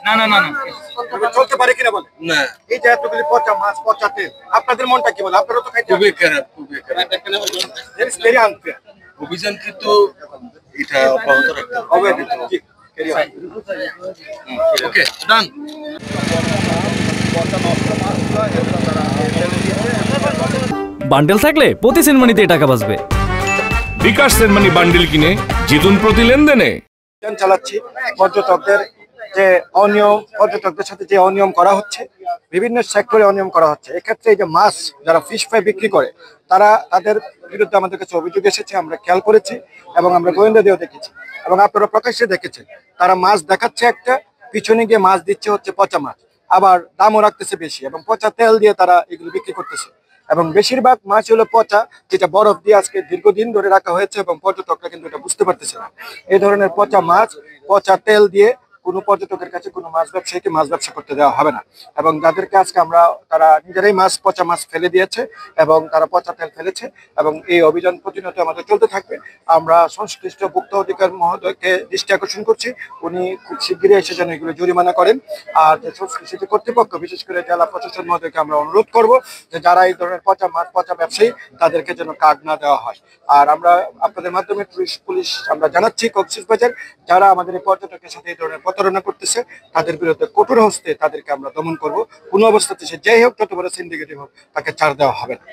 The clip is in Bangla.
না না না না চলতে পারে কিনা বলে না। এই যে এতগুলি পচা মাছ, পচা তেল, আপনাদের মনটা কি বলে? আপনারা তো খাইতে খুবই খারাপ, খুবই খারাপ। অভিযান কিন্তু এটা অব্যাহত রাখতে হবে। ওকে, ডান। বান্ডেল থাকলে প্রতি সেনমানিতে টাকা বাঁচবে। বিকাশ সেনমানি বান্ডেল কিনে জিতুন প্রতি লেনদেনে। চালাচ্ছি পর্যটকদের যে অনিয়ম, পর্যটকদের সাথে যে অনিয়ম করা হচ্ছে, বিভিন্ন সেক্টরে অনিয়ম করা হচ্ছে। এক্ষেত্রে এই যে মাছ যারা ফিশ ফ্রাই বিক্রি করে, তাদের বিরুদ্ধে আমাদের কাছে অভিযোগ এসেছে, আমরা খেয়াল করেছি এবং আমরা গোয়েন্দা দিয়েও দেখেছি এবং আপনারা প্রকাশ্যে দেখেছেন। তারা মাছ দেখাচ্ছে একটা, পিছনে গিয়ে মাছ দিচ্ছে হচ্ছে পচা মাছ, আবার দামও রাখতেছে বেশি এবং পচা তেল দিয়ে তারা এগুলো বিক্রি করতেছে। এবং বেশিরভাগ মাছ হলো পচা, যেটা বরফ দিয়ে আজকে দীর্ঘদিন ধরে রাখা হয়েছে এবং পর্যটকরা কিন্তু এটা বুঝতে পারতেছে না। এই ধরনের পচা মাছ, পচা তেল দিয়ে কোনো পর্যটকের কাছে কোনো মাছ ব্যবসায়ীকে মাছ ব্যবসা করতে দেওয়া হবে না। এবং যাদেরকে আজকে তারা নিজেরাই পচা মাছ ফেলে দিয়েছে এবং তারা পচা তেল ফেলেছে এবং এই অভিযান প্রতিনিয়ত আমাদের চলতে থাকবে। আমরা সংশ্লিষ্ট ভোক্তা অধিকার মহোদয়কে দৃষ্টি আকর্ষণ করছি, উনি খুব শিগগিরই এসে যেন এগুলো জরিমানা করেন। আর যে সংশ্লিষ্ট কর্তৃপক্ষ, বিশেষ করে জেলা প্রশাসন মহোদয়কে আমরা অনুরোধ করব যে যারা এই ধরনের পচা মাছ, পচা ব্যবসায়ী, তাদেরকে যেন কাজ না দেওয়া হয়। আর আমরা আপনাদের মাধ্যমে পুলিশ আমরা জানাচ্ছি, কক্সবাজার যারা আমাদের এই পর্যটকের সাথে এই ধরনের প্রতারণা করতেছে, তাদের বিরুদ্ধে কঠোর হস্তে তাদেরকে আমরা দমন করব। কোনো অবস্থাতে সে যাই হোক, যত বড় সিন্ডিকেটই হোক, তাকে ছাড় দেওয়া হবে না।